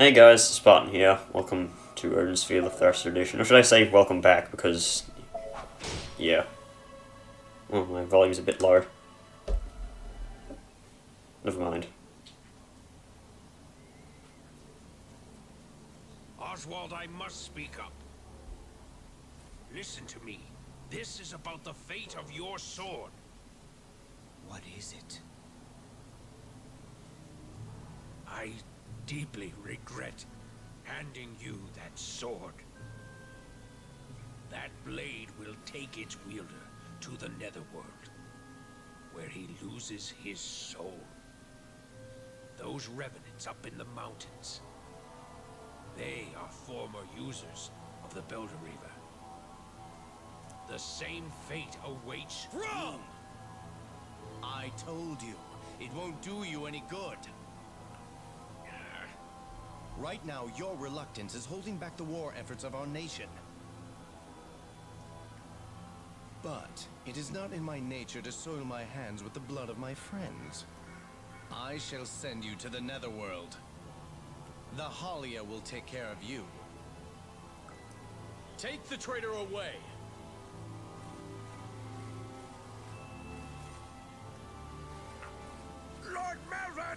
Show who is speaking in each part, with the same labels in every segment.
Speaker 1: Hey guys, Spartan here. Welcome to Odin's THEREALSPARTAN edition. Or should I say welcome back, because... yeah. Oh, my volume's a bit low. Never mind.
Speaker 2: Oswald, I must speak up. Listen to me. This is about the fate of your sword.
Speaker 3: What is it?
Speaker 2: I deeply regret handing you that sword. That blade will take its wielder to the netherworld, where he loses his soul. Those revenants up in the mountains, they are former users of the Belder-Reaver. The same fate awaits
Speaker 3: Wrong! I told you, it won't do you any good. Right now, your reluctance is holding back the war efforts of our nation. But it is not in my nature to soil my hands with the blood of my friends. I shall send you to the netherworld. The Halia will take care of you. Take the traitor away.
Speaker 2: Lord Melvin!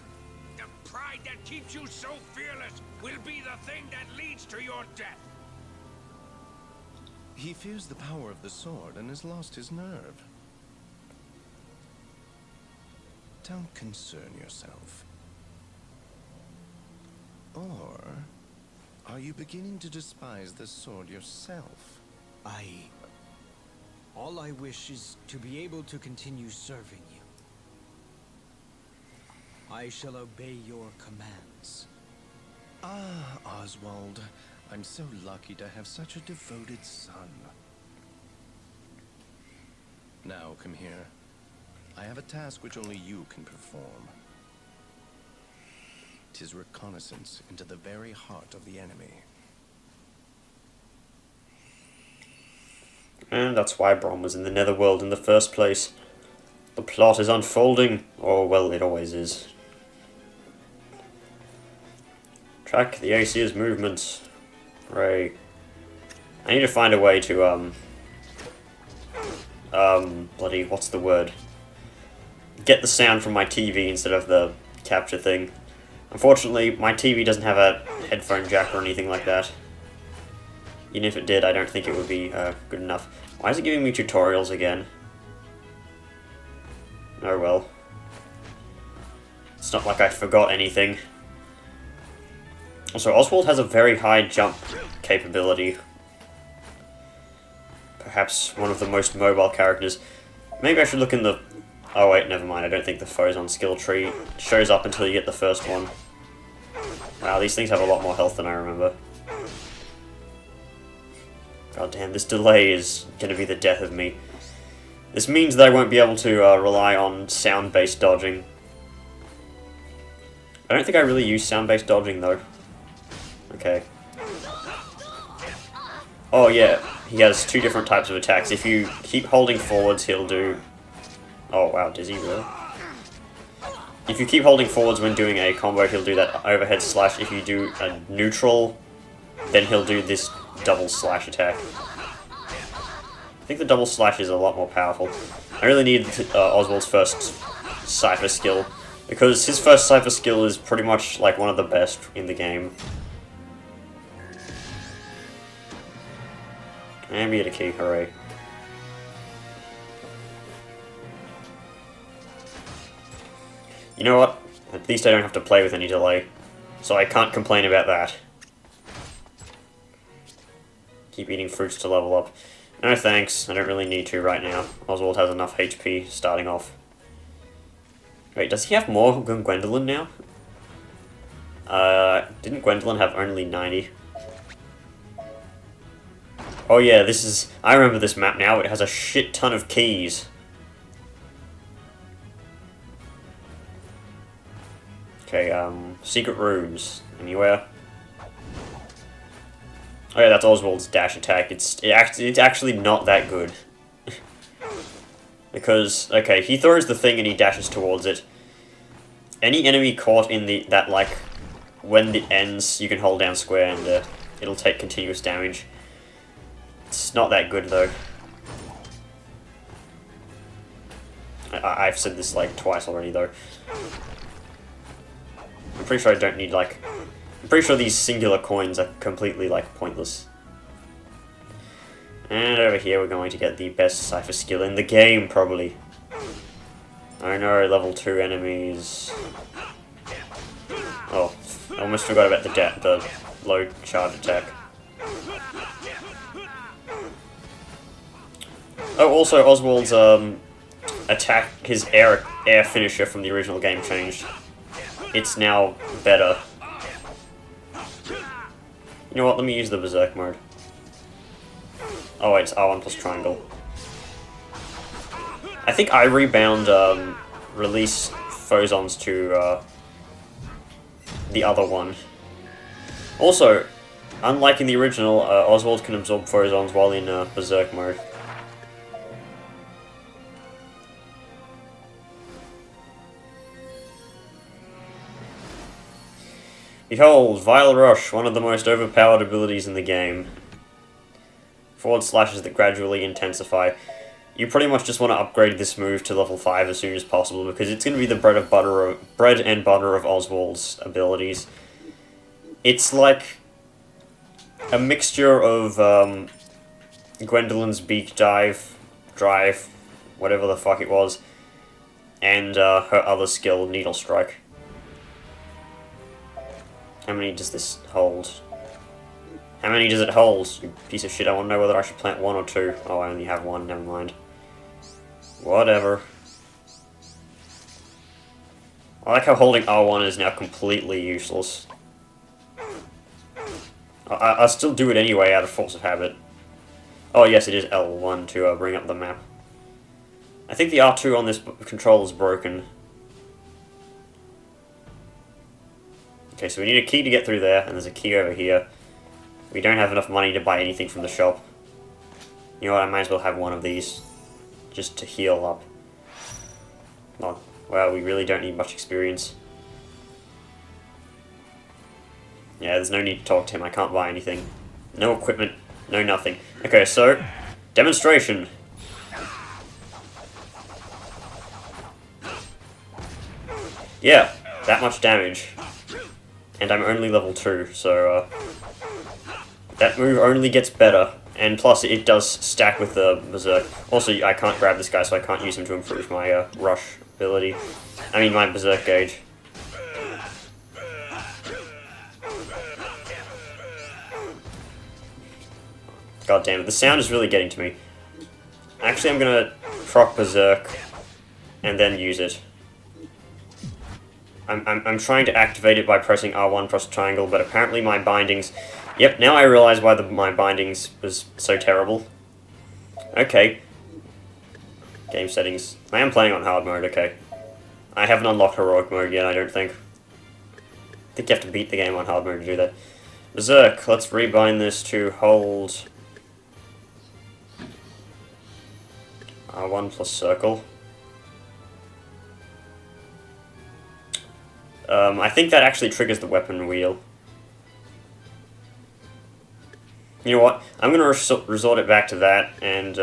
Speaker 2: The pride that keeps you so fearless will be the thing that leads to your death.
Speaker 3: He fears the power of the sword and has lost his nerve. Don't concern yourself. Or are you beginning to despise the sword yourself?
Speaker 4: All I wish is to be able to continue serving you. I shall obey your commands.
Speaker 3: Ah, Oswald. I'm so lucky to have such a devoted son. Now, come here. I have a task which only you can perform. 'Tis reconnaissance into the very heart of the enemy.
Speaker 1: And that's why Brom was in the Netherworld in the first place. The plot is unfolding. Oh, well, it always is. Track the Aesir's movements. Hooray. I need to find a way to, bloody, what's the word? Get the sound from my TV instead of the capture thing. Unfortunately, my TV doesn't have a headphone jack or anything like that. Even if it did, I don't think it would be good enough. Why is it giving me tutorials again? Oh well. It's not like I forgot anything. Also, Oswald has a very high jump capability. Perhaps one of the most mobile characters. Maybe I should look in the... oh wait, never mind. I don't think the foes on skill tree shows up until you get the first one. Wow, these things have a lot more health than I remember. God damn, this delay is going to be the death of me. This means that I won't be able to rely on sound-based dodging. I don't think I really use sound-based dodging, though. Okay. Oh, yeah. He has two different types of attacks. If you keep holding forwards, he'll do... oh, wow, does he really? If you keep holding forwards when doing a combo, he'll do that overhead slash. If you do a neutral, then he'll do this double slash attack. I think the double slash is a lot more powerful. I really need Oswald's first Cypher skill, because his first Cypher skill is pretty much like one of the best in the game. And we get a key, hooray. You know what? At least I don't have to play with any delay, so I can't complain about that. Keep eating fruits to level up. No thanks, I don't really need to right now. Oswald has enough HP starting off. Wait, does he have more than Gwendolyn now? Didn't Gwendolyn have only 90? Oh yeah, this is... I remember this map now, it has a shit ton of keys. Okay, secret rooms. Anywhere? Oh yeah, that's Oswald's dash attack. It's actually not that good. Because, okay, he throws the thing and he dashes towards it. Any enemy caught in that, like, when it ends, you can hold down square and it'll take continuous damage. It's not that good though. I've said this like twice already though. I'm pretty sure I don't need like... I'm pretty sure these singular coins are completely like pointless. And over here we're going to get the best Cypher skill in the game, probably. Oh no, level 2 enemies. Oh, I almost forgot about the low charge attack. Oh, also Oswald's attack, his air finisher from the original game changed. It's now better. You know what, let me use the Berserk mode. Oh wait, it's R1 plus triangle. I think I rebound release phosons to the other one. Also, unlike in the original, Oswald can absorb phosons while in Berserk mode. Behold, Vile Rush, one of the most overpowered abilities in the game. Forward slashes that gradually intensify. You pretty much just want to upgrade this move to level 5 as soon as possible because it's going to be the bread and butter of Oswald's abilities. It's like a mixture of Gwendolyn's Beak Drive, whatever the fuck it was, and her other skill, Needle Strike. How many does this hold? How many does it hold, you piece of shit? I want to know whether I should plant 1 or 2. Oh, I only have 1, never mind. Whatever. I like how holding R1 is now completely useless. I still do it anyway out of force of habit. Oh yes, it is L1 to bring up the map. I think the R2 on this control is broken. Okay, so we need a key to get through there, and there's a key over here. We don't have enough money to buy anything from the shop. You know what, I might as well have one of these. Just to heal up. Oh, wow, we really don't need much experience. Yeah, there's no need to talk to him, I can't buy anything. No equipment, no nothing. Okay, so, demonstration. Yeah, that much damage. And I'm only level 2, so that move only gets better. And plus, it does stack with the Berserk. Also, I can't grab this guy, so I can't use him to improve my rush ability. I mean, my Berserk gauge. God damn it, the sound is really getting to me. Actually, I'm gonna proc Berserk and then use it. I'm trying to activate it by pressing R1 plus triangle, but apparently my bindings... Yep, now I realize why my bindings was so terrible. Okay. Game settings. I am playing on hard mode, okay. I haven't unlocked heroic mode yet, I don't think. I think you have to beat the game on hard mode to do that. Berserk, let's rebind this to hold... R1 plus circle. I think that actually triggers the weapon wheel. You know what? I'm going to resort it back to that, and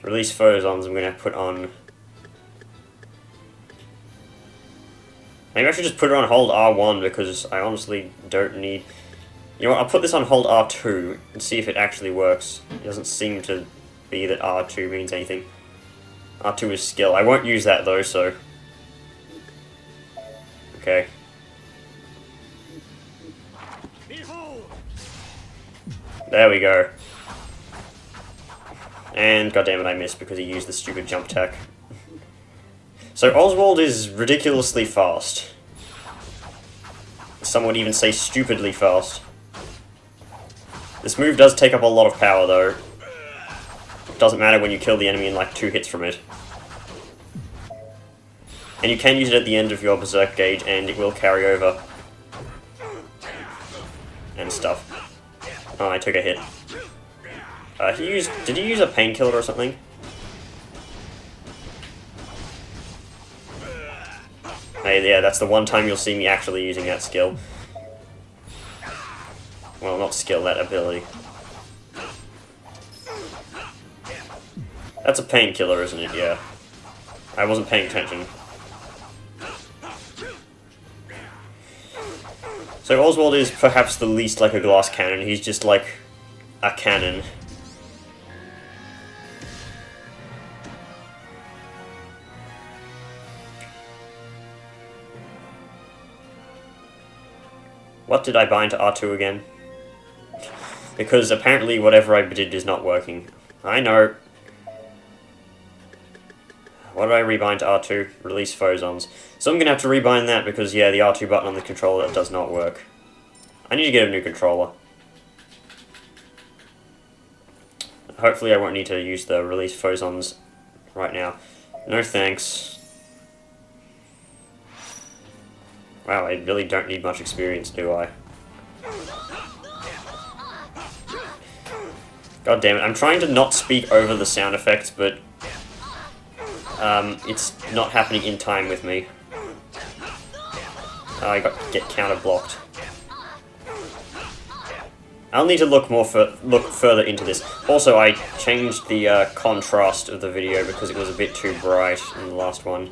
Speaker 1: release phosons I'm going to put on... Maybe I should just put it on hold R1, because I honestly don't need... You know what? I'll put this on hold R2, and see if it actually works. It doesn't seem to be that R2 means anything. R2 is skill. I won't use that, though, so... Okay. There we go. And goddammit, I missed because he used the stupid jump attack. So Oswald is ridiculously fast. Some would even say stupidly fast. This move does take up a lot of power though. It doesn't matter when you kill the enemy in like 2 hits from it. And you can use it at the end of your Berserk gauge, and it will carry over. And stuff. Oh, I took a hit. Did he use a painkiller or something? Hey, yeah, that's the one time you'll see me actually using that skill. Well, not skill, that ability. That's a painkiller, isn't it? Yeah. I wasn't paying attention. So Oswald is perhaps the least like a glass cannon. He's just like a cannon. What did I bind to R2 again? Because apparently whatever I did is not working. I know. What did I rebind to R2? Release phosons. So I'm going to have to rebind that because, yeah, the R2 button on the controller does not work. I need to get a new controller. Hopefully I won't need to use the release phosons right now. No thanks. Wow, I really don't need much experience, do I? God damn it, I'm trying to not speak over the sound effects, but it's not happening in time with me. I get counter-blocked. I'll need to look further into this. Also, I changed the contrast of the video because it was a bit too bright in the last one.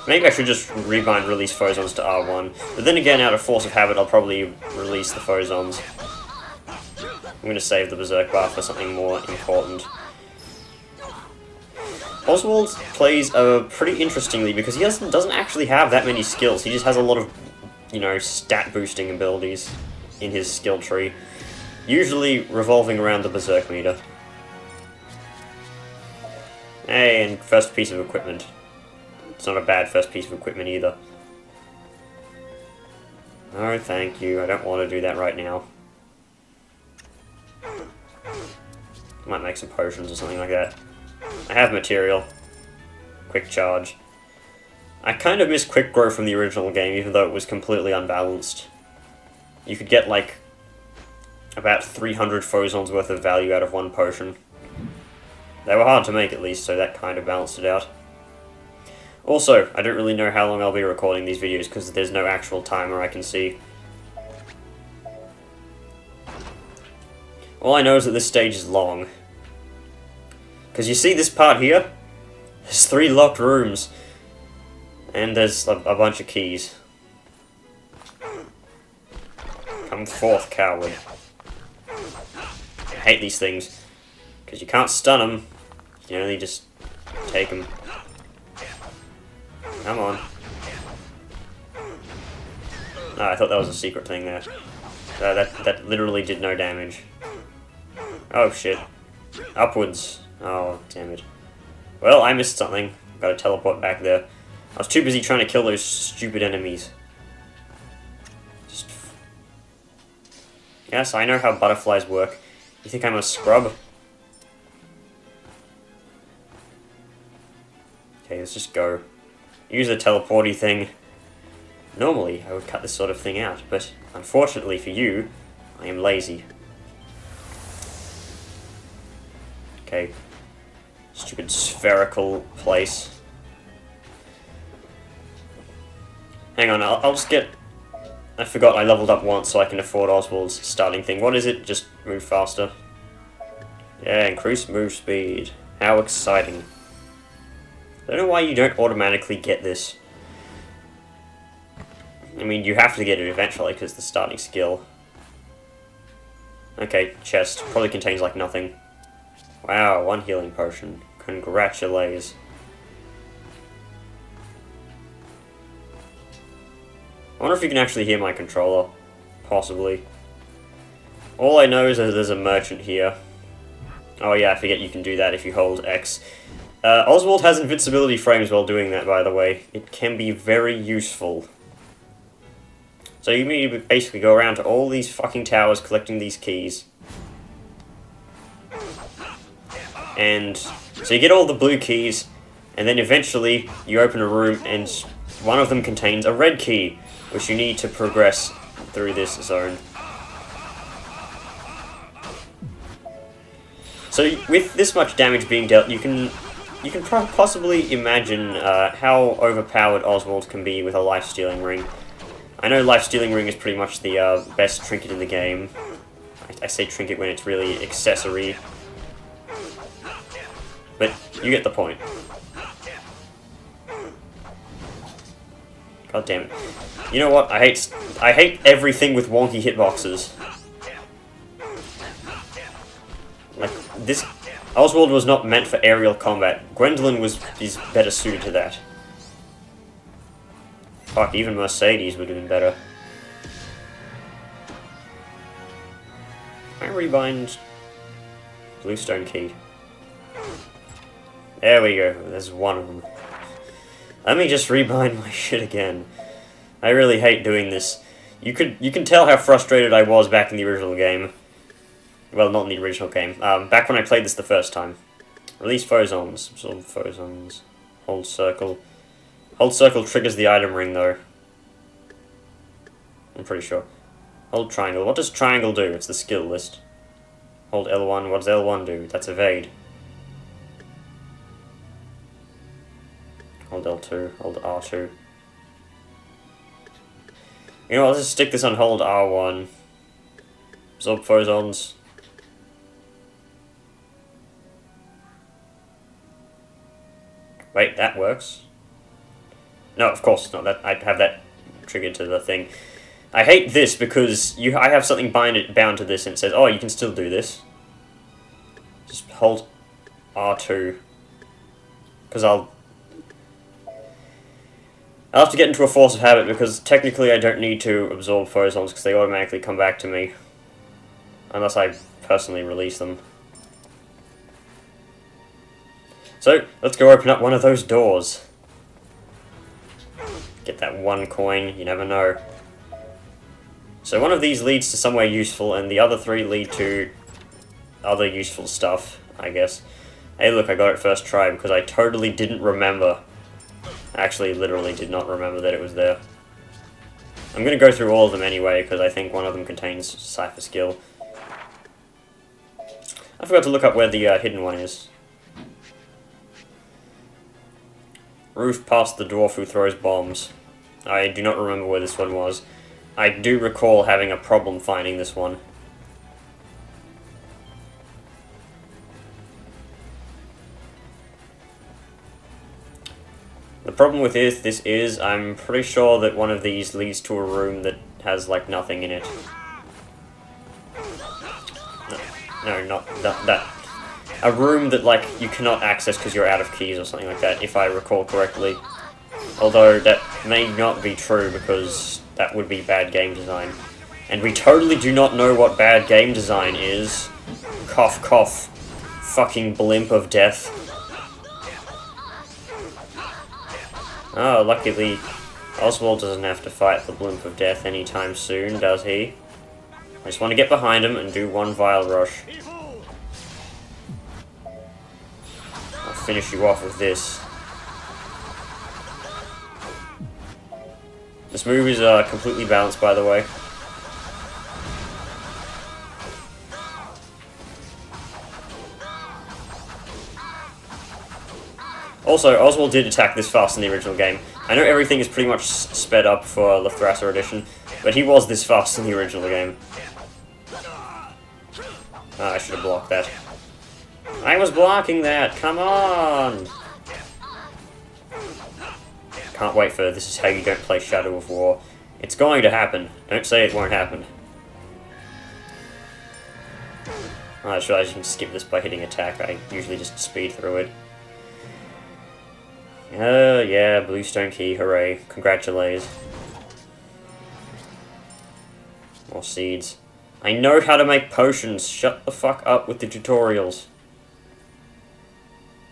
Speaker 1: Maybe I should just rebind release phosons to R1. But then again, out of force of habit, I'll probably release the phosons. I'm going to save the Berserk bar for something more important. Oswald plays pretty interestingly because he doesn't actually have that many skills. He just has a lot of, you know, stat boosting abilities in his skill tree. Usually revolving around the Berserk meter. Hey, and first piece of equipment. It's not a bad first piece of equipment either. Oh, thank you. I don't want to do that right now. Might make some potions or something like that. I have material. Quick charge. I kind of miss quick grow from the original game, even though it was completely unbalanced. You could get, like, about 300 phosons worth of value out of one potion. They were hard to make, at least, so that kind of balanced it out. Also, I don't really know how long I'll be recording these videos, because there's no actual timer I can see. All I know is that this stage is long. Because you see this part here? There's 3 locked rooms. And there's a bunch of keys. Come forth, coward. I hate these things. Because you can't stun them. You can only just take them. Come on. Oh, I thought that was a secret thing there. That literally did no damage. Oh shit. Upwards. Oh, damn it. Well, I missed something. Gotta teleport back there. I was too busy trying to kill those stupid enemies. Yes, I know how butterflies work. You think I'm a scrub? Okay, let's just go. Use the teleporty thing. Normally, I would cut this sort of thing out, but unfortunately for you, I am lazy. Okay. Stupid spherical place. Hang on, I'll just get... I forgot I leveled up once so I can afford Oswald's starting thing. What is it? Just move faster. Yeah, increase move speed. How exciting. I don't know why you don't automatically get this. I mean, you have to get it eventually because it's the starting skill. Okay, chest. Probably contains like nothing. Wow, 1 healing potion. Congratulations. I wonder if you can actually hear my controller. Possibly. All I know is that there's a merchant here. Oh yeah, I forget you can do that if you hold X. Oswald has invincibility frames while doing that, by the way. It can be very useful. So you need to basically go around to all these fucking towers collecting these keys. And so you get all the blue keys, and then eventually you open a room and one of them contains a red key, which you need to progress through this zone. So with this much damage being dealt, you can you can possibly imagine how overpowered Oswald can be with a life-stealing ring. I know life-stealing ring is pretty much the best trinket in the game. I say trinket when it's really accessory. But you get the point. God damn it. You know what? I hate everything with wonky hitboxes. Like, this... Oswald was not meant for aerial combat. Gwendolyn is better suited to that. Fuck, even Mercedes would have been better. Can I rebind Bluestone Key? There we go, there's one of them. Let me just rebind my shit again. I really hate doing this. You can tell how frustrated I was back in the original game. Well, not in the original game. Back when I played this the first time. Release Phozons. Absorb Phozons. Hold circle. Hold circle triggers the item ring, though. I'm pretty sure. Hold triangle. What does triangle do? It's the skill list. Hold L1. What does L1 do? That's evade. Hold L2. Hold R2. You know what? Let's just stick this on hold R1. Absorb Phozons. Wait, that works? No, of course not. That I have that triggered to the thing. I hate this because I have something bound to this and it says, oh, you can still do this. Just hold R2. Because I'll have to get into a force of habit because technically I don't need to absorb phozons because they automatically come back to me. Unless I personally release them. So, let's go open up one of those doors. Get that one coin, you never know. So one of these leads to somewhere useful, and the other three lead to other useful stuff, I guess. Hey look, I got it first try because I totally didn't remember. Actually, literally did not remember that it was there. I'm going to go through all of them anyway, because I think one of them contains Cypher skill. I forgot to look up where the hidden one is. Roof past the dwarf who throws bombs. I do not remember where this one was. I do recall having a problem finding this one. The problem with this is, I'm pretty sure that one of these leads to a room that has, like, nothing in it. No, not that. A room that, like, you cannot access because you're out of keys or something like that, if I recall correctly. Although, that may not be true because that would be bad game design. And we totally do not know what bad game design is. Cough, cough. Fucking blimp of death. Oh, luckily, Oswald doesn't have to fight the blimp of death anytime soon, does he? I just want to get behind him and do one Vile Rush. I'll finish you off with this. This move is completely balanced, by the way. Also, Oswald did attack this fast in the original game. I know everything is pretty much sped up for leifthrasir edition, but he was this fast in the original game. I should have blocked that. I was blocking that! Come on! Can't wait for this is how you don't play Shadow of War. It's going to happen. Don't say it won't happen. I just realized you can skip this by hitting attack. I usually just speed through it. Yeah, Bluestone Key, hooray. Congratulations. More seeds. I know how to make potions. Shut the fuck up with the tutorials.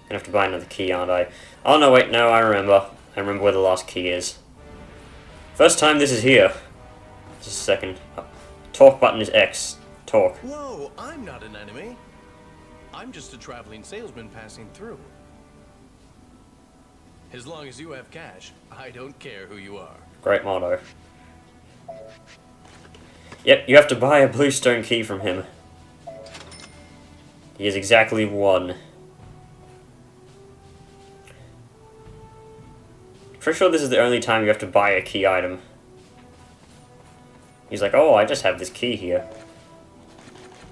Speaker 1: Gonna have to buy another key, aren't I? Oh no, wait, no, I remember. I remember where the last key is. First time this is here. Just a second. Talk button is X. Talk.
Speaker 3: Whoa, I'm not an enemy. I'm just a traveling salesman passing through. As long as you have cash, I don't care who you are.
Speaker 1: Great motto. Yep, you have to buy a Bluestone Key from him. He has exactly one. Pretty sure this is the only time you have to buy a key item. He's like, oh, I just have this key here.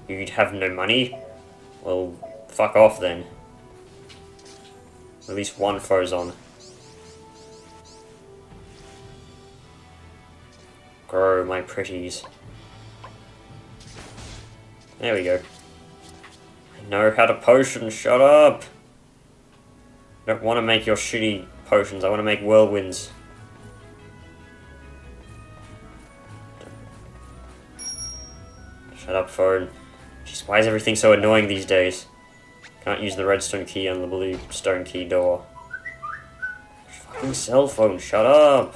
Speaker 1: You'd have no money? Well, fuck off then. At least one Frozone. Grow, my pretties. There we go. I know how to potion, shut up! I don't want to make your shitty potions, I want to make whirlwinds. Shut up, phone. Jeez, why is everything so annoying these days? Can't use the redstone key on the blue stone key door. Fucking cell phone, shut up!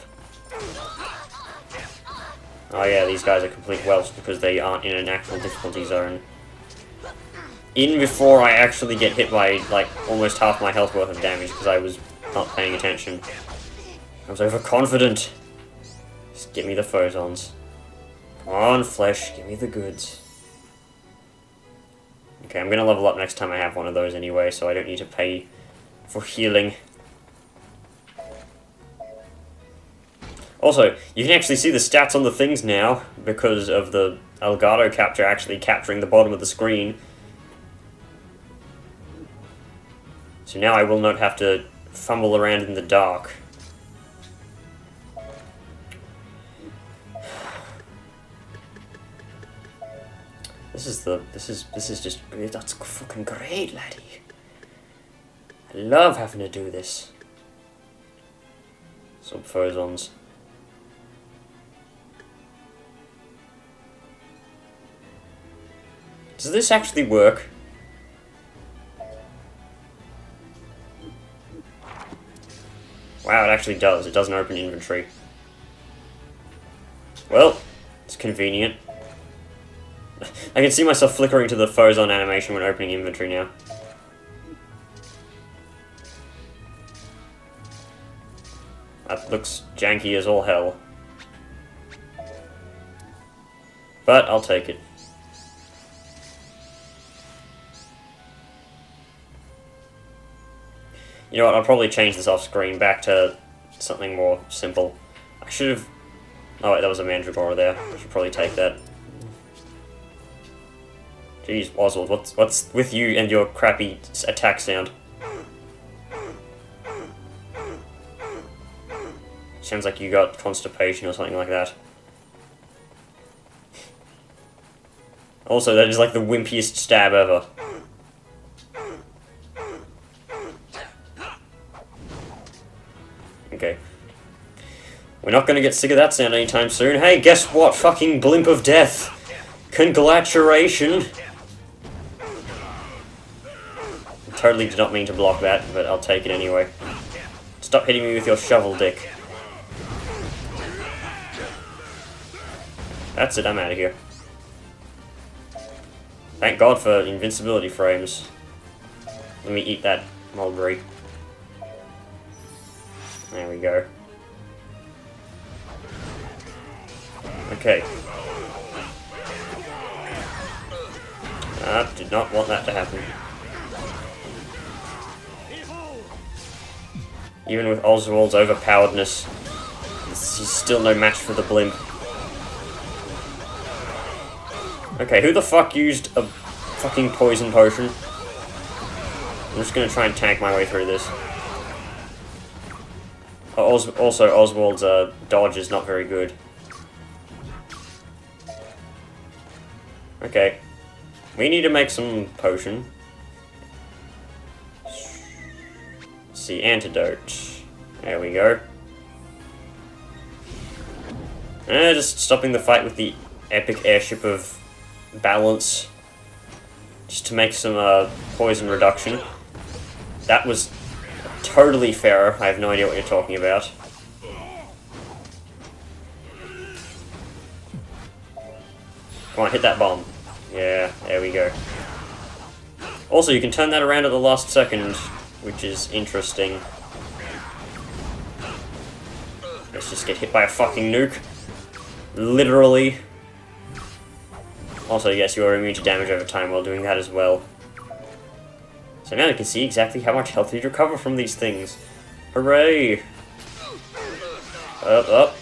Speaker 1: Oh yeah, these guys are complete whelps because they aren't in an actual difficulty zone. In before I actually get hit by, like, almost half my health worth of damage because I was not paying attention. I was overconfident. Just give me the photons. Come on, flesh, give me the goods. Okay, I'm gonna level up next time I have one of those anyway, so I don't need to pay for healing. Also, you can actually see the stats on the things now, because of the Elgato capture actually capturing the bottom of the screen. So now I will not have to fumble around in the dark. This is just, that's fucking great, laddie. I love having to do this. Subphozons. Does this actually work? Wow, it actually does. It doesn't open inventory. Well, it's convenient. I can see myself flickering to the Frozone animation when opening inventory now. That looks janky as all hell. But I'll take it. You know what, I'll probably change this off screen back to something more simple. I should have... Oh wait, that was a Mandragora there. I should probably take that. Jeez, Oswald, what's with you and your crappy attack sound? Sounds like you got constipation or something like that. Also, that is like the wimpiest stab ever. Okay. We're not gonna get sick of that sound anytime soon. Hey, guess what? Fucking blimp of death! Congratulations! Totally did not mean to block that, but I'll take it anyway. Stop hitting me with your shovel, dick. That's it, I'm out of here. Thank God for invincibility frames. Let me eat that mulberry. There we go. Okay. Did not want that to happen. Even with Oswald's overpoweredness, he's still no match for the blimp. Okay, who the fuck used a fucking poison potion? I'm just gonna try and tank my way through this. Also, Oswald's dodge is not very good. Okay. We need to make some potion. Let's see, antidote. There we go. Just stopping the fight with the epic airship of balance. Just to make some poison reduction. That was totally fair. I have no idea what you're talking about. Come on, hit that bomb. Yeah, there we go. Also, you can turn that around at the last second, which is interesting. Let's just get hit by a fucking nuke. Literally. Also, yes, you are immune to damage over time while doing that as well. So now you can see exactly how much health you recover from these things. Hooray! Up.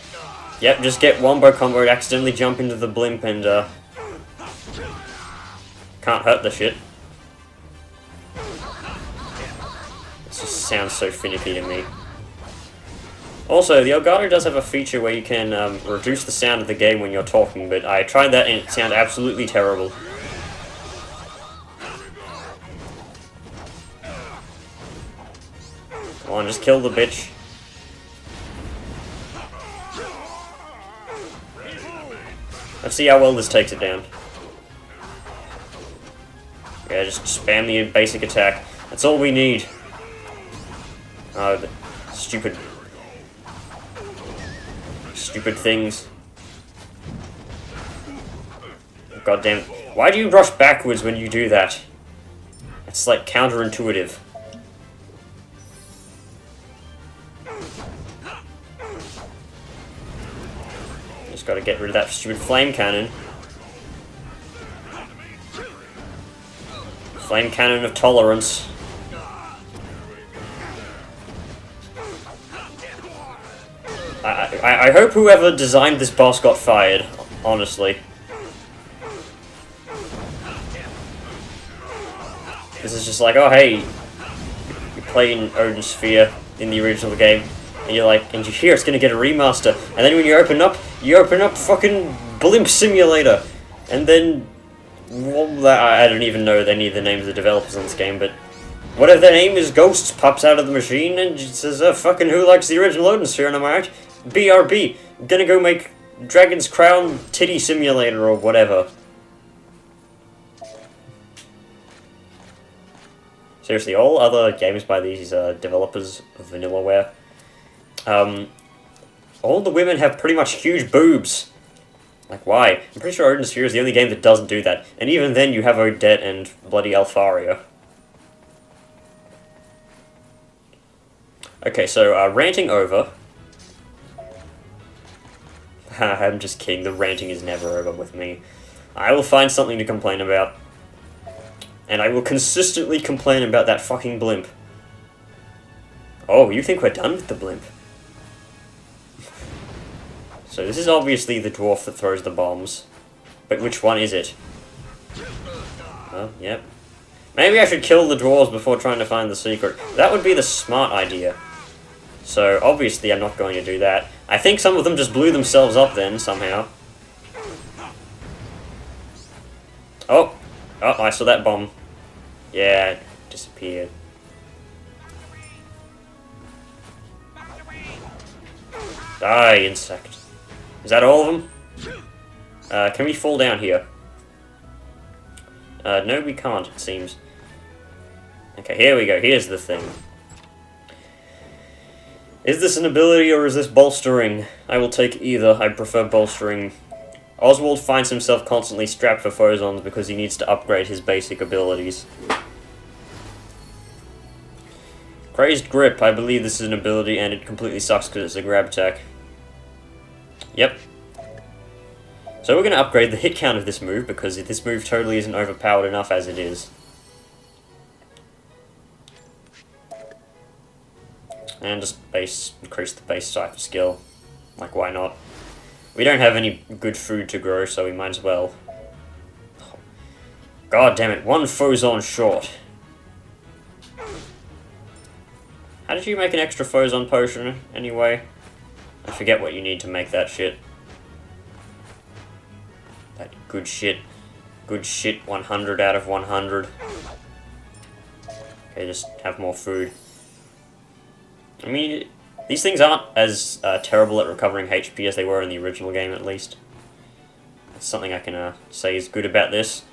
Speaker 1: Yep, just get wombo combo, accidentally jump into the blimp and, can't hurt the shit. This just sounds so finicky to me. Also, the Elgato does have a feature where you can, reduce the sound of the game when you're talking, but I tried that and it sounded absolutely terrible. Come on, just kill the bitch. Let's see how well this takes it down. Yeah, just spam the basic attack. That's all we need. Oh, the stupid things. God damn it. Why do you rush backwards when you do that? It's like counterintuitive. Just gotta get rid of that stupid flame cannon. Flame cannon of tolerance. I hope whoever designed this boss got fired, honestly. This is just like, oh hey, you're playing Odin Sphere in the original game, and you're like, and you hear it's gonna get a remaster, and then when you open up fucking Blimp Simulator, and then, well, I don't even know any of the names of the developers on this game, but whatever their name is, Ghosts pops out of the machine and says, fucking who likes the original Odin Sphere, and I'm like, BRB, I'm gonna go make Dragon's Crown Titty Simulator or whatever. Seriously, all other games by these developers of Vanillaware, all the women have pretty much huge boobs. Like, why? I'm pretty sure Odin Sphere is the only game that doesn't do that. And even then, you have Odette and bloody Alfaria. Okay, so, ranting over. I'm just kidding, the ranting is never over with me. I will find something to complain about. And I will consistently complain about that fucking blimp. Oh, you think we're done with the blimp? So this is obviously the dwarf that throws the bombs. But which one is it? Oh, yep. Maybe I should kill the dwarves before trying to find the secret. That would be the smart idea. So, obviously I'm not going to do that. I think some of them just blew themselves up then, somehow. Oh! Oh, I saw that bomb. Yeah, it disappeared. Die, insect. Is that all of them? Can we fall down here? No, we can't, it seems. Okay, here we go. Here's the thing. Is this an ability or is this bolstering? I will take either. I prefer bolstering. Oswald finds himself constantly strapped for phosons because he needs to upgrade his basic abilities. Crazed Grip. I believe this is an ability and it completely sucks because it's a grab attack. Yep. So we're going to upgrade the hit count of this move because this move totally isn't overpowered enough as it is. And just increase the base type of skill. Like, why not? We don't have any good food to grow, so we might as well. God damn it, one Phozon short. How did you make an extra Phozon potion, anyway? I forget what you need to make that shit. That good shit. Good shit, 100 out of 100. Okay, just have more food. I mean, these things aren't as terrible at recovering HP as they were in the original game, at least. That's something I can say is good about this.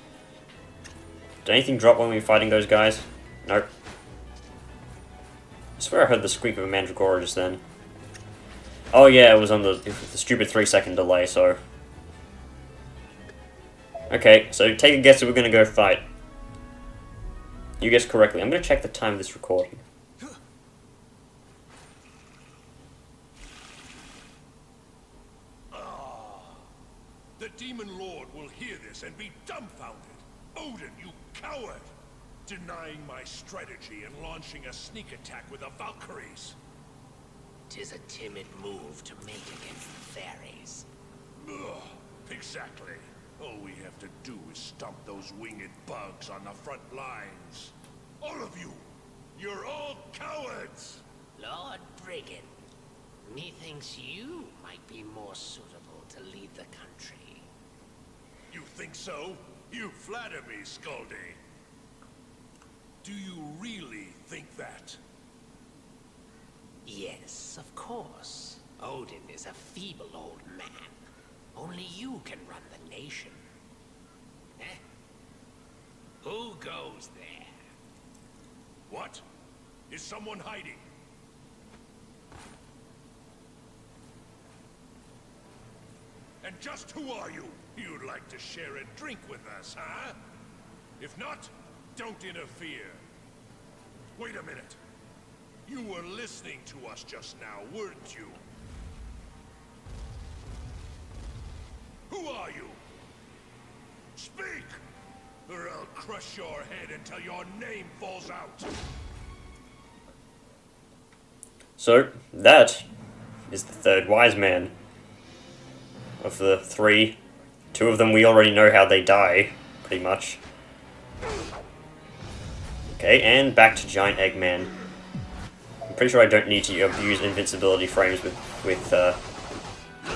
Speaker 1: Did anything drop when we were fighting those guys? Nope. I swear I heard the squeak of a Mandragora just then. Oh yeah, it was on the stupid 3-second delay, so... Okay, so take a guess if we're gonna go fight. You guessed correctly. I'm gonna check the time of this recording.
Speaker 2: The Demon Lord will hear this and be dumbfounded. Odin, you coward! Denying my strategy and launching a sneak attack with the Valkyries. 'Tis a timid move to make against the fairies.
Speaker 5: Ugh, exactly. All we have to do is stomp those winged bugs on the front lines. All of you! You're all cowards!
Speaker 2: Lord Brigand, methinks you might be more suitable to lead the country.
Speaker 5: You think so? You flatter me, Skaldi. Do you really think that?
Speaker 2: Yes, of course. Odin is a feeble old man. Only you can run the nation. Eh? Who goes there?
Speaker 5: What? Is someone hiding? And just who are you? You'd like to share a drink with us, huh? If not, don't interfere. Wait a minute. You were listening to us just now, weren't you? Who are you? Speak! Or I'll crush your head until your name falls out.
Speaker 1: So, that is the third wise man. Of the three, two of them we already know how they die, pretty much. Okay, and back to Giant Eggman. I'm pretty sure I don't need to abuse invincibility frames with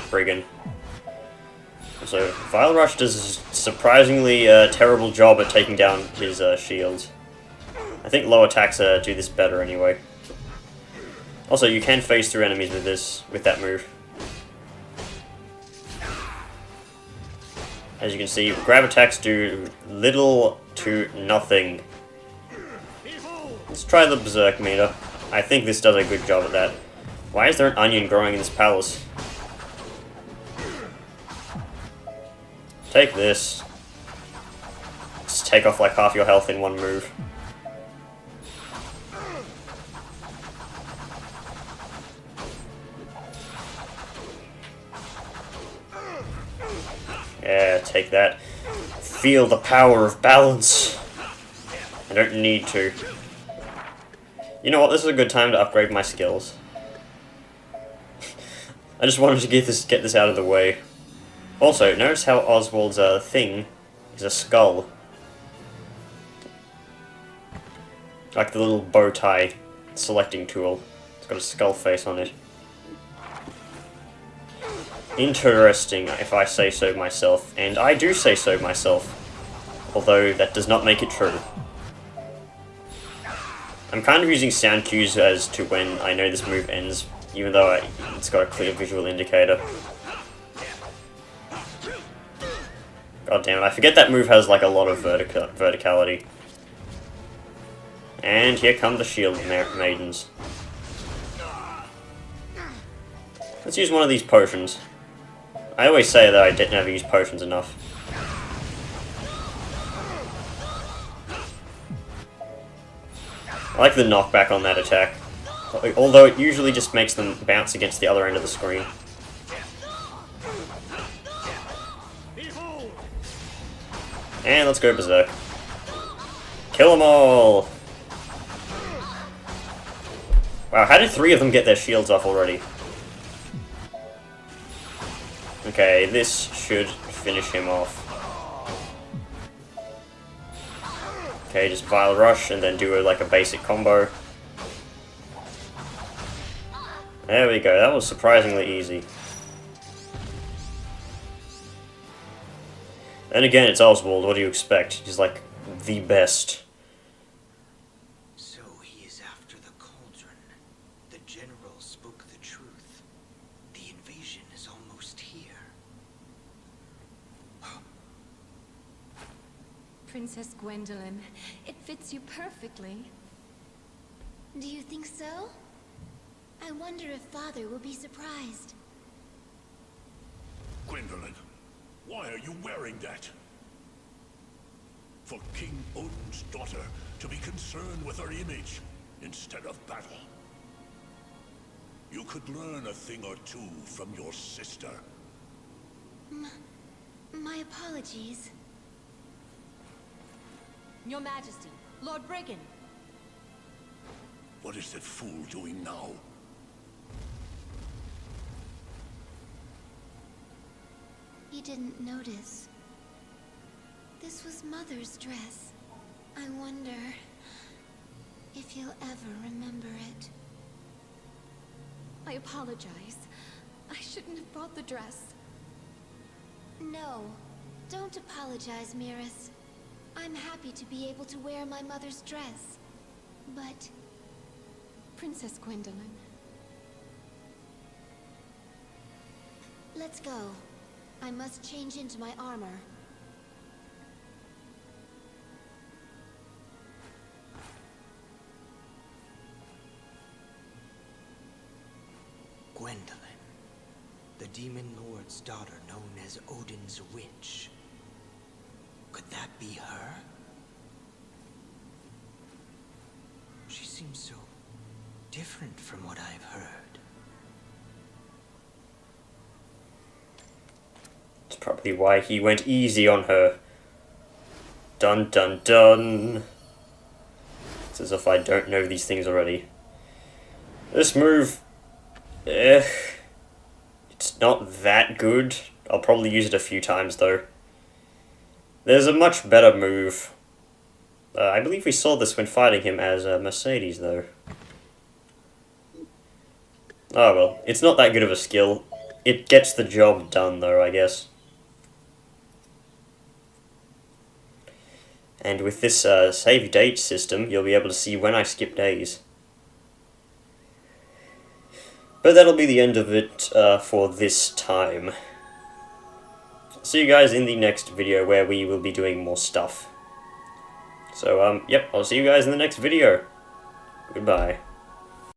Speaker 1: Brigand. So, Vile Rush does a surprisingly terrible job at taking down his shields. I think low attacks do this better anyway. Also, you can phase through enemies with that move. As you can see, grab attacks do little to nothing. Let's try the Berserk meter. I think this does a good job at that. Why is there an onion growing in this palace? Take this. Just take off like half your health in one move. Yeah, take that. Feel the power of balance. I don't need to. You know what, this is a good time to upgrade my skills. I just wanted to get this out of the way. Also, notice how Oswald's thing is a skull. Like the little bow tie selecting tool. It's got a skull face on it. Interesting, if I say so myself. And I do say so myself. Although, that does not make it true. I'm kind of using sound cues as to when I know this move ends, even though it's got a clear visual indicator. God damn it, I forget that move has like a lot of verticality. And here come the shield maidens. Let's use one of these potions. I always say that I never use potions enough. I like the knockback on that attack, although it usually just makes them bounce against the other end of the screen. And let's go Berserk. Kill them all! Wow, how did 3 of them get their shields off already? Okay, this should finish him off. Okay, just Vile Rush and then do like a basic combo. There we go, that was surprisingly easy. Then again, it's Oswald, what do you expect? He's like the best.
Speaker 4: So he is after the cauldron. The general spoke the truth. The invasion is almost here.
Speaker 6: Princess Gwendolyn, it fits you perfectly.
Speaker 7: Do you think so? I wonder if Father will be surprised.
Speaker 5: Gwendolyn, why are you wearing that? For King Odin's daughter to be concerned with her image instead of battle. You could learn a thing or two from your sister.
Speaker 7: My apologies.
Speaker 6: Your Majesty, Lord Brigand.
Speaker 5: What is that fool doing now?
Speaker 7: you didn't notice. This was Mother's dress. I wonder if you'll ever remember it.
Speaker 6: I apologize. I shouldn't have brought the dress.
Speaker 7: No, don't apologize, Miras. I'm happy to be able to wear my mother's dress. But...
Speaker 6: Princess Gwendolyn.
Speaker 7: let's go. I must change into my armor.
Speaker 4: Gwendolyn, the Demon Lord's daughter known as Odin's witch. Could that be her? She seems so different from what I've heard.
Speaker 1: It's probably why he went easy on her. Dun dun dun. It's as if I don't know these things already. This move... it's not that good. I'll probably use it a few times though. There's a much better move. I believe we saw this when fighting him as Mercedes though. Oh well, it's not that good of a skill. It gets the job done though, I guess. And with this save date system, you'll be able to see when I skip days. But that'll be the end of it for this time. See you guys in the next video where we will be doing more stuff. So, yep, I'll see you guys in the next video. Goodbye.